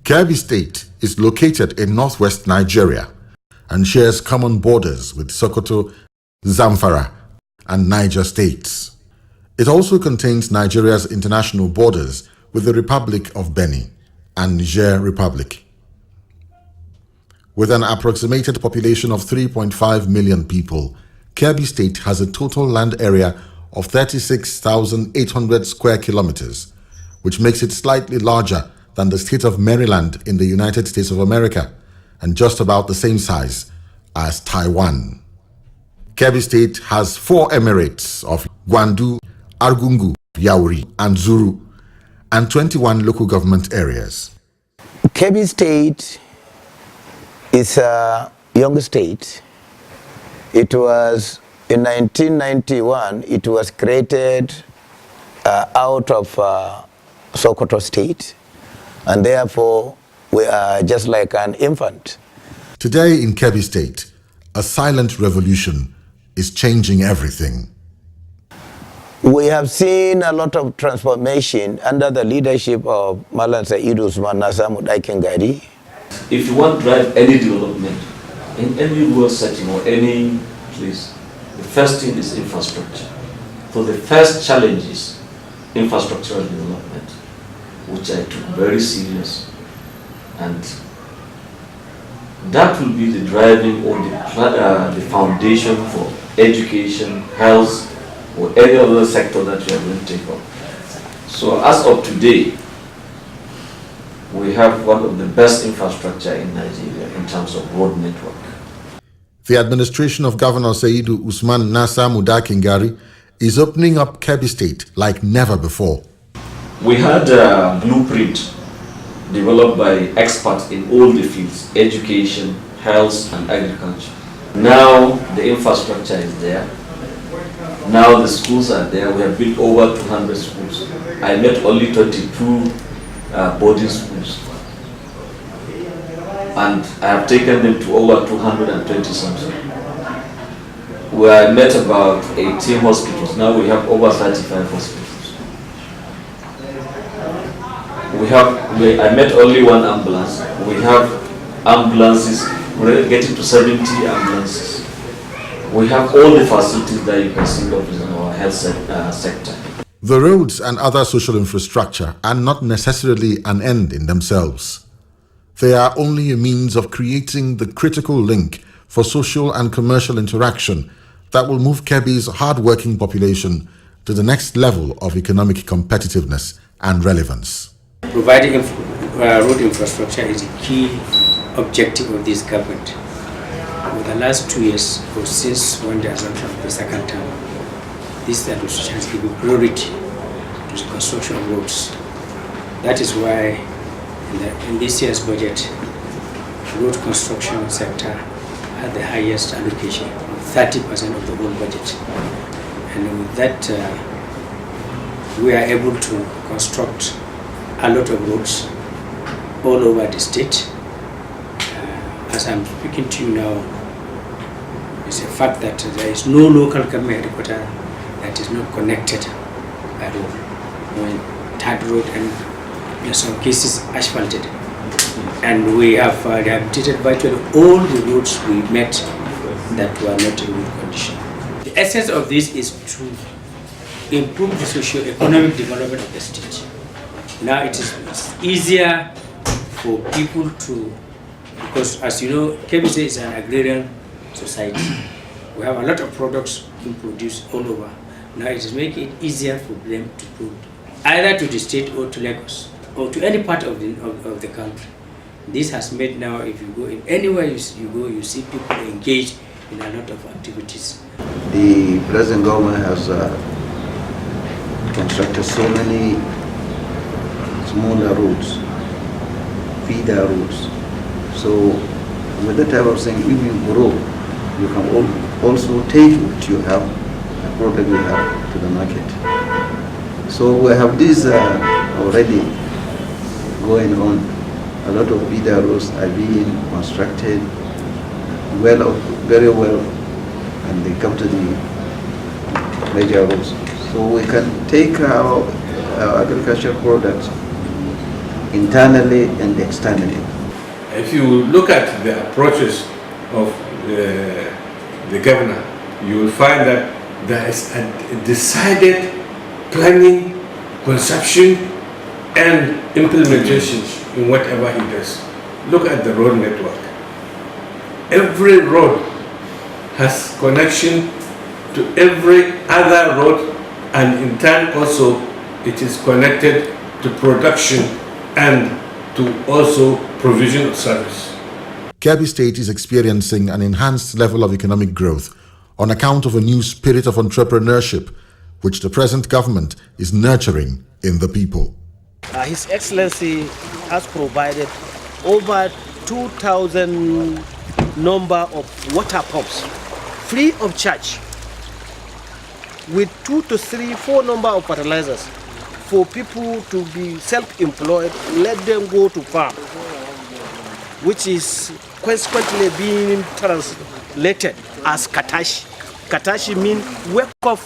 Kebbi State is located in northwest Nigeria and shares common borders with Sokoto, Zamfara, and NAIJA states. It also contains Nigeria's international borders with the Republic of Benin and Niger Republic. With an approximated population of 3.5 million people, Kebbi State has a total land area of 36,800 square kilometers, which makes it slightly larger than the state of Maryland in the United States of America and just about the same size as Taiwan. Kebbi State has 4 emirates of Gwandu, Argungu, Yauri, and Zuru, and 21 local government areas. Kebbi State is a young state. It was in 1991, it was created out of Sokoto State, and therefore we are just like an infant. Today in Kebbi State, a silent revolution is changing everything. We have seen a lot of transformation under the leadership of Malan Said Usman Nasamud Aikengari. If you want to drive any development in any rural setting or any place, the first thing is infrastructure. So the first challenge is infrastructural development, which I took very serious, and that will be the driving or the foundation for education, health, or any other sector that you are going to take up. So as of today, we have one of the best infrastructure in Nigeria in terms of road network. The administration of Governor Saidu Usman Nasa Mudakingari is opening up Kebbi State like never before. We had a blueprint developed by experts in all the fields, education, health, and agriculture. Now the infrastructure is there. Now the schools are there. We have built over 200 schools. I met only 22 boarding schools, and I have taken them to over 220 something. Where I met about 18 hospitals. Now we have over 35 hospitals. I met only one ambulance. We have ambulances. We're getting to 70 ambulances. We have all the facilities that you can see of in our health sector. The roads and other social infrastructure are not necessarily an end in themselves. They are only a means of creating the critical link for social and commercial interaction that will move Kebbi's hard-working population to the next level of economic competitiveness and relevance. Providing road infrastructure is a key objective of this government. Over the last 2 years, or since when the assumption of the second term, this administration has given priority to the construction of roads. That is why in this year's budget, road construction sector had the highest allocation of 30% of the whole budget. And with that, we are able to construct a lot of roads all over the state. As I'm speaking to you now, it's a fact that there is no local government headquarter that is not connected by road, third road, and in some cases asphalted. And we have rehabilitated virtually all the roads we met that were not in good condition. The essence of this is to improve the socio-economic development of the state. Now it's easier for people to, because as you know, Kebbi State is an agrarian society. We have a lot of products being produced all over. Now it is making it easier for them to put either to the state or to Lagos or to any part of the country. This has made now, if you go in anywhere you go, you see people engaged in a lot of activities. The present government has constructed so many smaller roads, feeder roads. So with that type of thing, if you grow, you can also take what you have, the product you have, to the market. So we have this already going on. A lot of feeder roads are being constructed very well, and they come to the major roads. So we can take our agricultural products internally and externally. If you look at the approaches of the governor, you will find that there is a decided planning, conception, and implementation in whatever he does. Look at the road network. Every road has connection to every other road, and in turn also it is connected to production and to also provision of service. Kebbi State is experiencing an enhanced level of economic growth on account of a new spirit of entrepreneurship, which the present government is nurturing in the people. His Excellency has provided over 2,000 number of water pumps free of charge, with 2 to 3, 4 number of fertilizers for people to be self-employed, let them go to farm, which is consequently being translated as Katashi. Katashi means wake up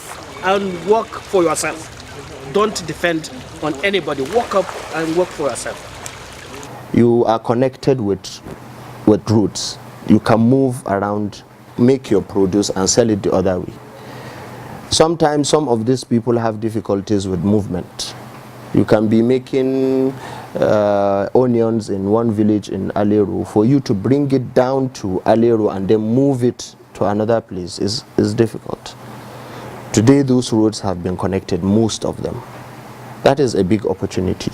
and work for yourself. Don't depend on anybody. Wake up and work for yourself. You are connected with routes. You can move around, make your produce and sell it the other way. Sometimes some of these people have difficulties with movement. You can be making onions in one village in Alero. For you to bring it down to Alero and then move it to another place is difficult. Today those roads have been connected, most of them. That is a big opportunity.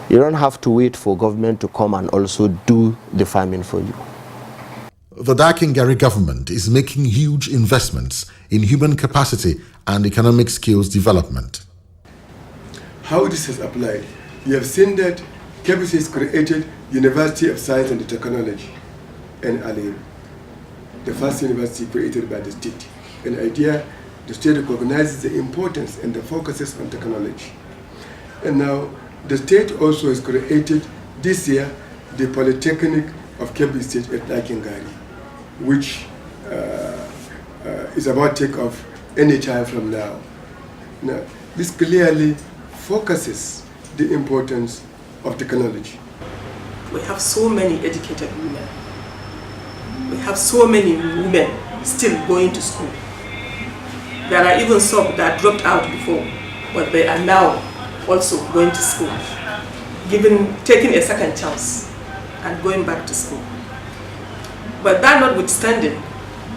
You don't have to wait for government to come and also do the farming for you. The Dakingari government is making huge investments in human capacity and economic skills development. How this has applied? You have seen that Kebbi has created University of Science and Technology in Alero, the first university created by the state. An idea, the state recognizes the importance and the focuses on technology. And now the state also has created this year the Polytechnic of Kebbi State at Dakingari, which is about to take off any time from now. Now, this clearly focuses the importance of technology. We have so many educated women. We have so many women still going to school. There are even some that dropped out before, but they are now also going to school, taking a second chance and going back to school. But that notwithstanding,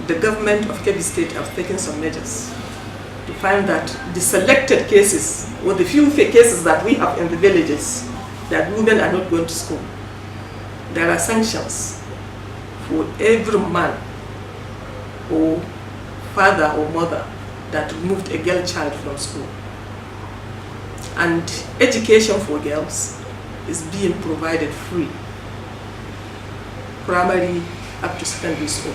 the government of Kebbi State have taken some measures to find that the selected cases, or the few cases that we have in the villages, that women are not going to school, there are sanctions for every man or father or mother that removed a girl child from school. And education for girls is being provided free, primary up to secondary school.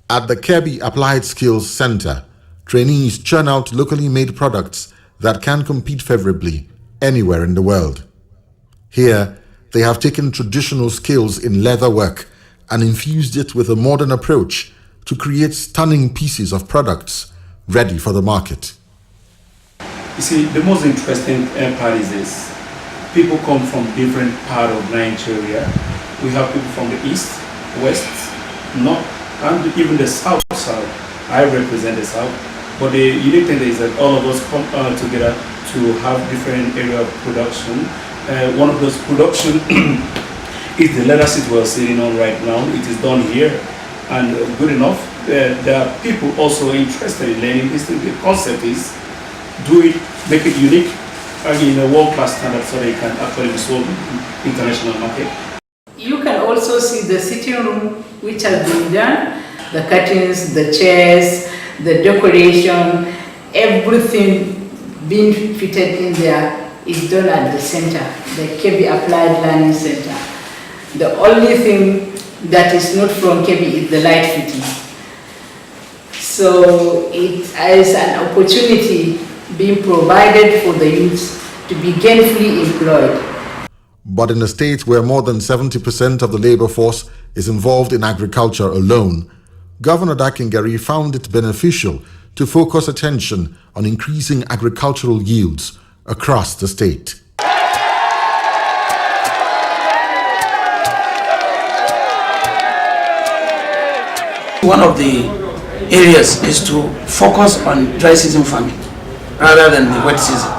At the Kebbi Applied Skills Center, trainees churn out locally made products that can compete favorably anywhere in the world. Here, they have taken traditional skills in leather work and infused it with a modern approach to create stunning pieces of products ready for the market. You see, the most interesting part is this. People come from different parts of Nigeria. We have people from the east, west, north, and even the south. I represent the south. But the unique thing is that all of us come together to have different area of production. One of those production is the leather seat we're sitting on right now. It is done here, and good enough. There are people also interested in learning this thing. The concept is do it, make it unique, and in a world-class standard so they can actually be sold in international market. You can also see the sitting room which has been done, the curtains, the chairs, the decoration, everything being fitted in there is done at the center, the Kebbi Applied Learning Center. The only thing that is not from Kebbi is the light fitting. So it is an opportunity being provided for the youths to be gainfully employed. But in a state where more than 70% of the labor force is involved in agriculture alone, Governor Dakingari found it beneficial to focus attention on increasing agricultural yields across the state. One of the areas is to focus on dry season farming rather than the wet season.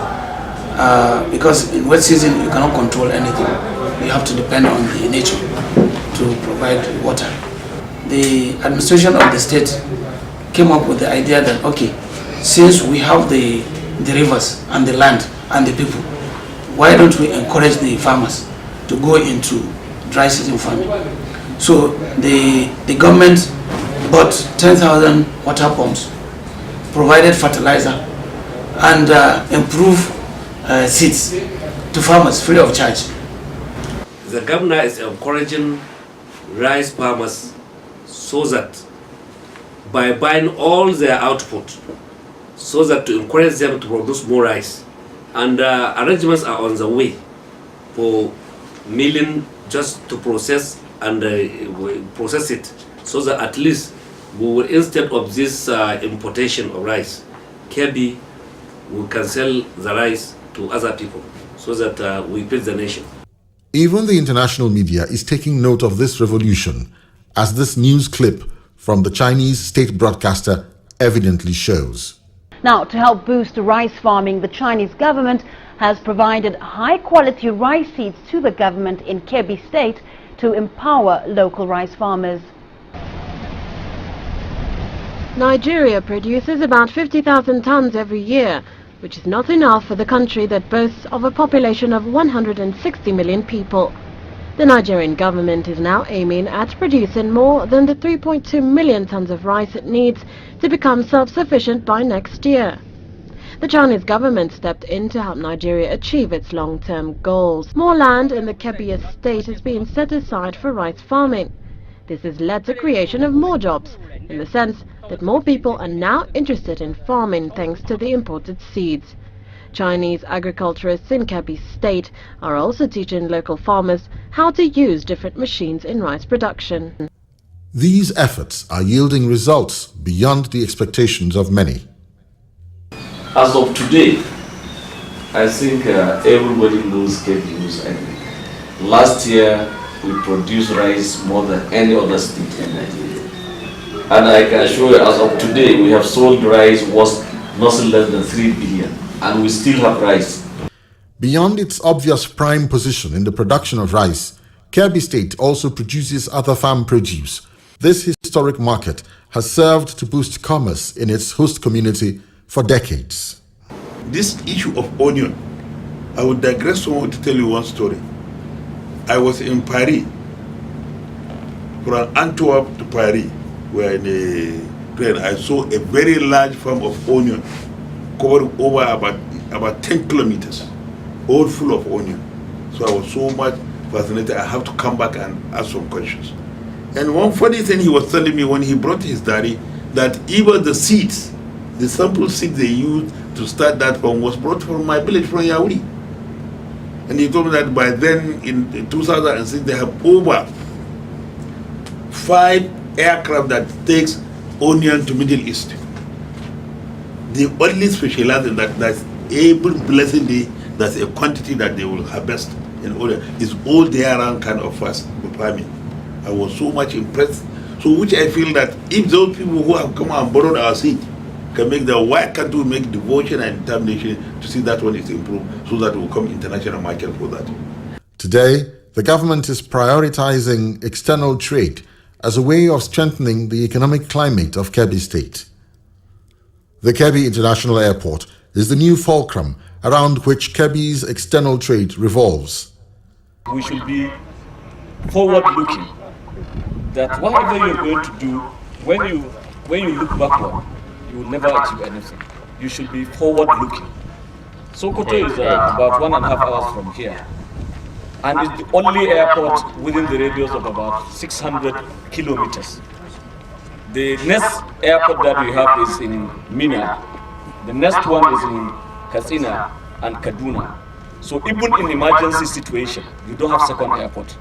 Because in wet season you cannot control anything. You have to depend on the nature to provide water. The administration of the state came up with the idea that, okay, since we have the rivers and the land and the people, why don't we encourage the farmers to go into dry season farming? So the government bought 10,000 water pumps, provided fertilizer, and improved seeds to farmers free of charge. The governor is encouraging rice farmers so that by buying all their output, so that to encourage them to produce more rice. And arrangements are on the way for milling just to process and process it, so that at least we will, instead of this importation of rice, Kebbi, we can sell the rice to other people so that we feed the nation. Even the international media is taking note of this revolution, as this news clip from the Chinese state broadcaster evidently shows. Now, to help boost rice farming, the Chinese government has provided high-quality rice seeds to the government in Kebbi State to empower local rice farmers. Nigeria produces about 50,000 tons every year, which is not enough for the country that boasts of a population of 160 million people. The Nigerian government is now aiming at producing more than the 3.2 million tons of rice it needs to become self-sufficient by next year. The Chinese government stepped in to help Nigeria achieve its long-term goals. More land in the Kebbi estate is being set aside for rice farming. This has led to creation of more jobs, in the sense that more people are now interested in farming thanks to the imported seeds. Chinese agriculturists in Kebbi State are also teaching local farmers how to use different machines in rice production. These efforts are yielding results beyond the expectations of many. As of today, I think everybody knows Kebbi knows agriculture. Last year, we produced rice more than any other state in Nigeria. And I can assure you, as of today, we have sold rice worth nothing less than 3 billion. And we still have rice. Beyond its obvious prime position in the production of rice, Kebbi State also produces other farm produce. This historic market has served to boost commerce in its host community for decades. This issue of onion, I would digress somewhat to tell you one story. I was in Paris, from Antwerp to Paris, where in a train I saw a very large farm of onion covered over about 10 kilometers, all full of onion. So I was so much fascinated, I have to come back and ask some questions. And one funny thing he was telling me when he brought his diary, that even the seeds, the sample seeds they used to start that farm was brought from my village, from Yauri. And he told me that by then, in 2006, they have over 5 aircraft that takes onion to Middle East. They only specialize in that's able blessing that's a quantity that they will harvest in order. It's all there around kind of farming. I was so much impressed. So which I feel that if those people who have come and borrowed our seed can make the, why can't we make devotion and determination to see that one is improved so that it will come international market for that. Today, the government is prioritizing external trade as a way of strengthening the economic climate of Kebbi State. The Kebbi International Airport is the new fulcrum around which Kebbi's external trade revolves. We should be forward-looking, that whatever you're going to do, when you look backward, you will never achieve anything. You should be forward-looking. Sokoto is about 1.5 hours from here, and it's the only airport within the radius of about 600 kilometers. The next airport that we have is in Mina. The next one is in Katsina and Kaduna. So even in emergency situation, you don't have second airport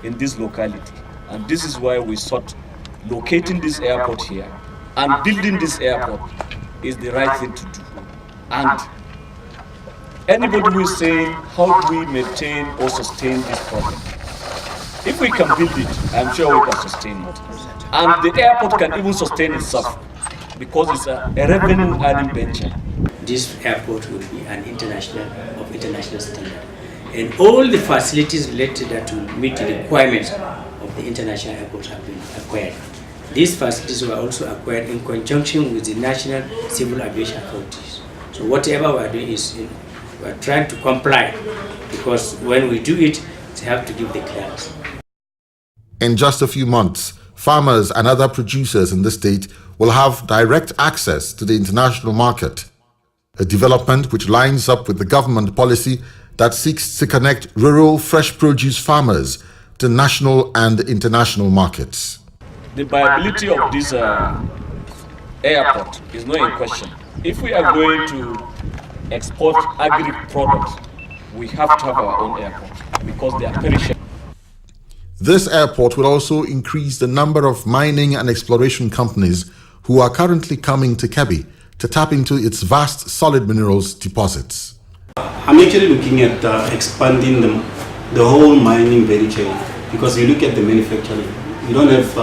in this locality. And this is why we sought locating this airport here and building this airport is the right thing to do. And anybody who is saying, how do we maintain or sustain this problem? If we can build it, I'm sure we can sustain it. And the airport can even sustain itself because it's a revenue earning venture. This airport will be an international standard. And all the facilities related that will meet the requirements of the international airport have been acquired. These facilities were also acquired in conjunction with the national civil aviation authorities. So whatever we are doing is we are trying to comply, because when we do it, they have to give the clearance. In just a few months, farmers and other producers in the state will have direct access to the international market, a development which lines up with the government policy that seeks to connect rural fresh produce farmers to national and international markets. The viability of this airport is not in question. If we are going to export agri products, we have to have our own airport because they are perishable. This airport will also increase the number of mining and exploration companies who are currently coming to Kebbi to tap into its vast solid minerals deposits. I'm actually looking at expanding the whole mining value chain, because you look at the manufacturing, you don't have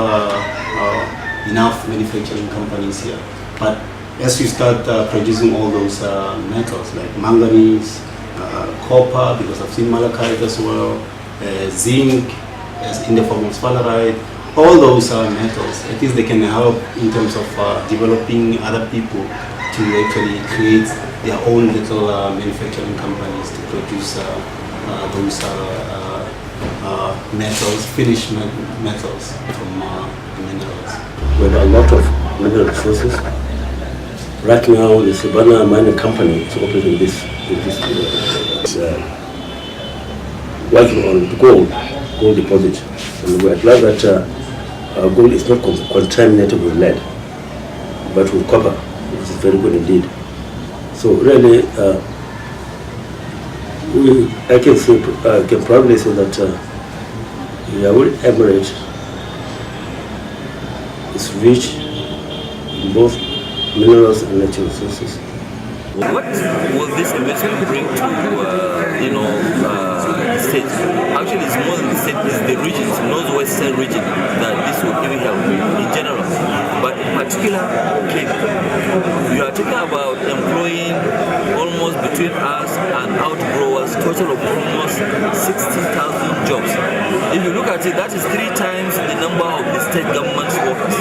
enough manufacturing companies here. But as you start producing all those metals like manganese, copper, because I've seen malachite as well, zinc, as in the form of sphalerite, all those metals, at least they can help in terms of developing other people to actually create their own little manufacturing companies to produce those metals, finished metals from minerals. We have a lot of mineral resources. Right now, the Savannah Mining Company is operating this working on gold deposit. And we are glad that our gold is not contaminated with lead, but with copper, which is very good indeed. So really, I can probably say that the Emirate is rich in both minerals and natural resources. What will this investment bring to the state? Actually, it's more than the state; it's the region, it's the northwestern region that this will even help in general. But in particular, we are talking about employing almost between us and outgrowers, total of almost 60,000 jobs. If you look at it, that is 3 times the number of the state government's workers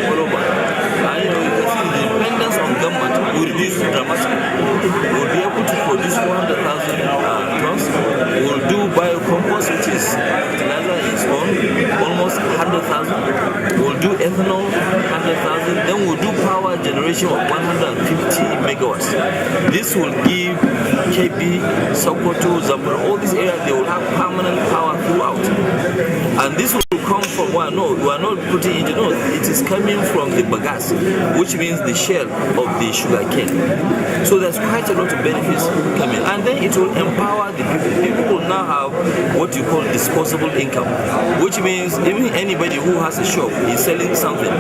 all over. And you can see the dependence on government will reduce dramatically. We will be able to produce 400,000 tons. We will do biocompost, which is fertilizer in its own, almost 100,000. We will do ethanol, 100,000. Then we will do power generation of 150 megawatts. This will give Kebbi, Sokoto, Zamfara, all these areas, they will have permanent power throughout. And this will come from where? No, we are not putting it, no, it is coming from the bagasse, which means the shell of the sugar cane. So there's quite a lot of benefits coming. And then it will empower the people. People will now have what you call disposable income, which means even anybody who has a shop is selling something,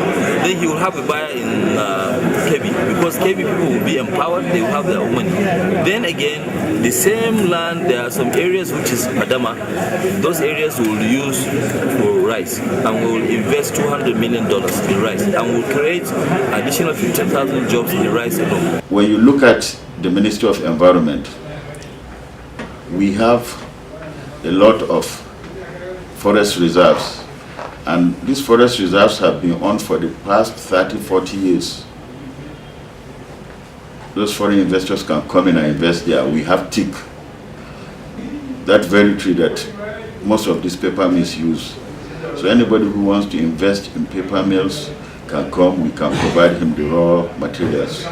then he will have a buyer in Kebbi, because Kebbi people will be empowered, they will have their own money. Then again, the same land, there are some areas which is Padama, those areas we will use for rice, and we will invest $200 million in rice, and we'll create additional 15,000 jobs in rice alone. When you look at the Ministry of Environment, we have a lot of forest reserves, and these forest reserves have been on for the past 30-40 years. Those foreign investors can come in and invest there. We have teak, that very tree that most of these paper mills use. So anybody who wants to invest in paper mills can come, we can provide him the raw materials.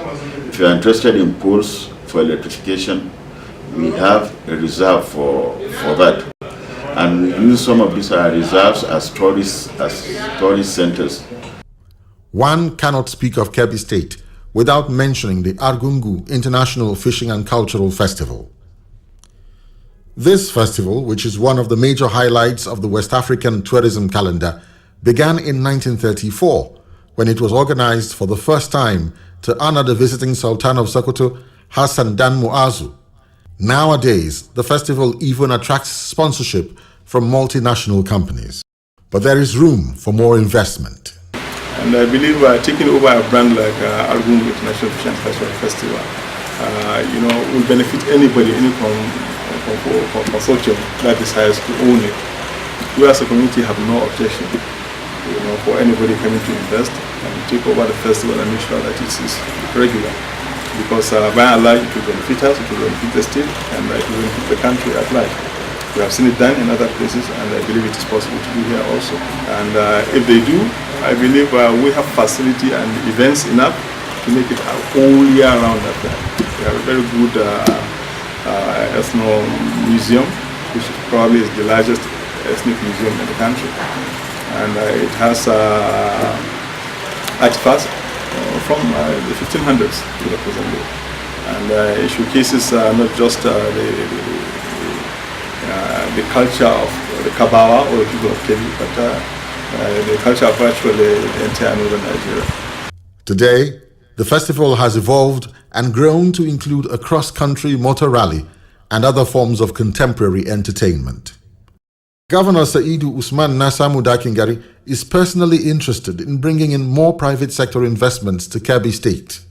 If you are interested in poles for electrification, we have a reserve for that. And we use some of these reserves as tourist centers. One cannot speak of Kebbi State without mentioning the Argungu International Fishing and Cultural Festival. This festival, which is one of the major highlights of the West African tourism calendar, began in 1934 when it was organized for the first time to honor the visiting Sultan of Sokoto, Hassan Dan Muazu. Nowadays, the festival even attracts sponsorship from multinational companies. But there is room for more investment. And I believe taking over a brand like Argungu International Fish and Cultural Festival, will benefit anybody, any consortium that decides to own it. We as a community have no objection, for anybody coming to invest and take over the festival and make sure that it is regular. Because by and large, it will benefit us, it will benefit the state, and it will benefit the country at large. We have seen it done in other places, and I believe it is possible to do here also. And if they do, I believe we have facility and events enough to make it a whole year round affair. We have a very good ethno museum, which probably is the largest ethnic museum in the country. And it has artifacts from the 1500s to the present day. And it showcases not just the culture of the Kabawa or the people of Kebbi, but the culture of virtually the entire northern Nigeria. Today, the festival has evolved and grown to include a cross-country motor rally and other forms of contemporary entertainment. Governor Saidu Usman Nasamu Dakingari is personally interested in bringing in more private sector investments to Kebbi State.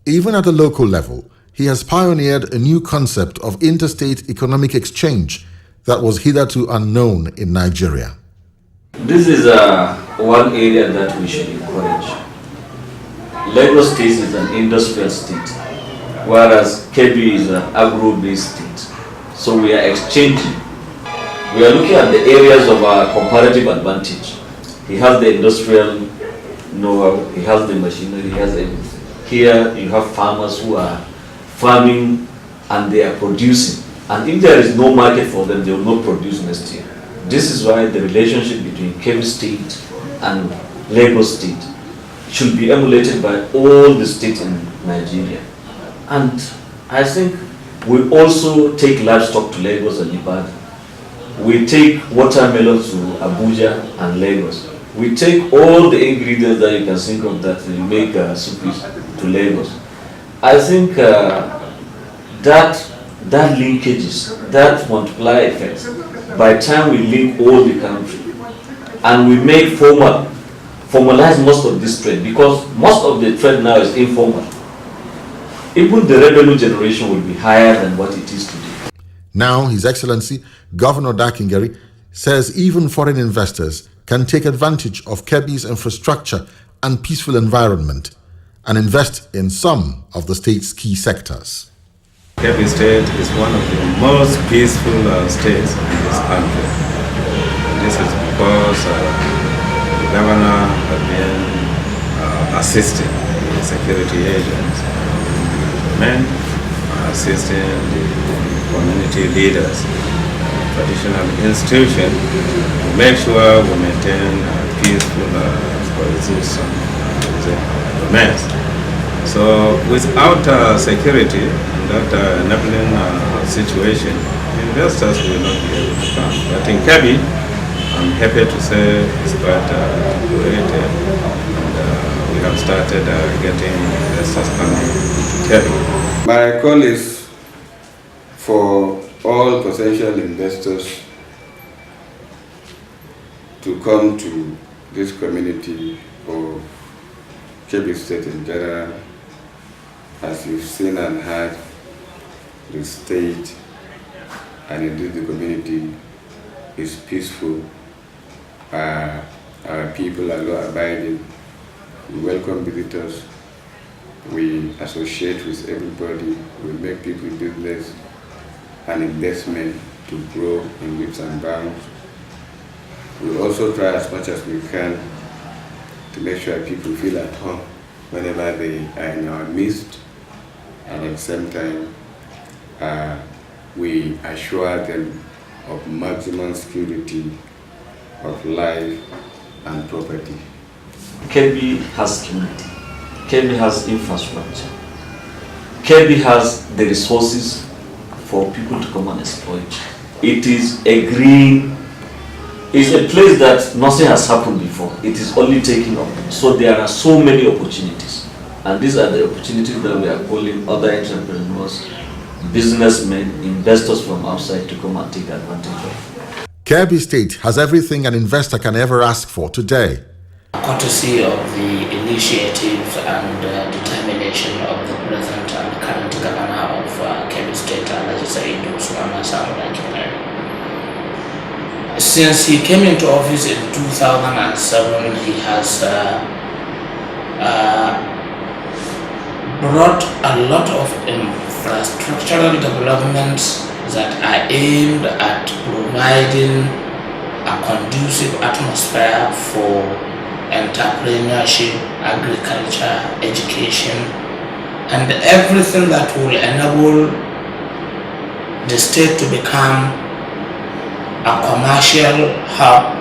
Even at a local level, he has pioneered a new concept of interstate economic exchange that was hitherto unknown in Nigeria. This is one area that we should encourage. Lagos State is an industrial state, whereas Kebbi is an agro-based state. So we are exchanging. We are looking at the areas of our comparative advantage. He has the industrial know-how, he has the machinery, he has everything. Here you have farmers who are farming and they are producing. And if there is no market for them, they will not produce next year. This is why the relationship between Kebbi State and Lagos State should be emulated by all the states in Nigeria. And I think we also take livestock to Lagos and Ibadan. We take watermelon to Abuja and Lagos. We take all the ingredients that you can think of that will make soups to Lagos. I think that linkages, that multiply effects, by the time we link all the country and we make formalize most of this trade, because most of the trade now is informal, even the revenue generation will be higher than what it is today. Now, His Excellency Governor Dakingari says even foreign investors can take advantage of Kebbi's infrastructure and peaceful environment and invest in some of the state's key sectors. Kebbi State is one of the most peaceful states in this country. This is because the governor has been assisting the security agents, men assisting the community leaders, traditional institutions, to make sure we maintain peaceful coexistence remains. So without security, that enabling situation, investors will not be able to come. But in Kebbi, I'm happy to say it's quite creative, and we have started getting investors coming to Kebbi. My call is for all potential investors to come to this community of Kebbi State in general. As you've seen and heard, the state and indeed the community is peaceful. Our people are law-abiding. We welcome visitors. We associate with everybody. We make people business and investment to grow in leaps and bounds. We also try as much as we can to make sure people feel at home whenever they are in our midst, and at the same time we assure them of maximum security of life and property. Kebbi has community. Kebbi has infrastructure. Kebbi has the resources for people to come and exploit. It is a green, it's a place that nothing has happened before. It is only taking up. So there are so many opportunities. And these are the opportunities that we are calling other entrepreneurs, businessmen, investors from outside to come and take advantage of. Kebbi State has everything an investor can ever ask for today. Courtesy of the initiative and determination of the present and current governor of Kebbi State, since he came into office in 2007, he has brought a lot of infrastructural developments that are aimed at providing a conducive atmosphere for entrepreneurship, agriculture, education, and everything that will enable the state to become a commercial hub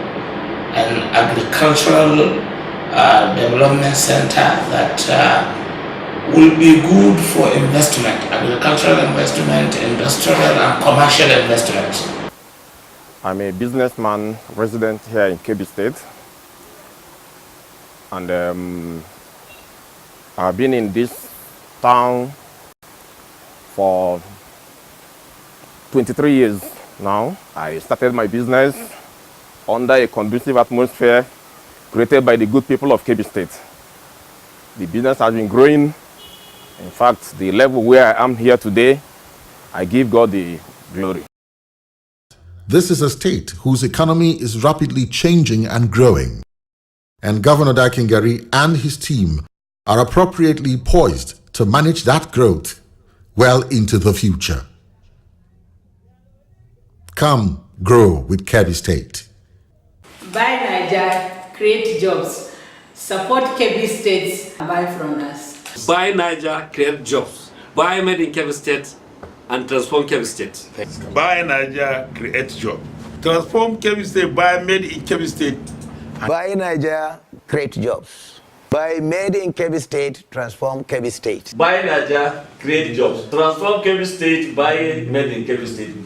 and agricultural development center that will be good for investment, agricultural investment, industrial and commercial investments. I'm a businessman resident here in Kebbi State, and I've been in this town for 23 years now. I started my business under a conducive atmosphere created by the good people of Kebbi State. The business has been growing. In fact, the level where I am here today, I give God the glory. This is a state whose economy is rapidly changing and growing. And Governor Dakingari and his team are appropriately poised to manage that growth well into the future. Come grow with Kebbi State. Buy NAIJA, create jobs. Support Kebbi State. Buy from us. Buy NAIJA, create jobs. Buy made in Kebbi State and transform Kebbi State. Buy NAIJA, create jobs. Transform Kebbi State, buy made in Kebbi State. Buy NAIJA, create jobs. Buy made in Kebbi State, transform Kebbi State. Buy NAIJA, create jobs. Transform Kebbi State, buy made in Kebbi State.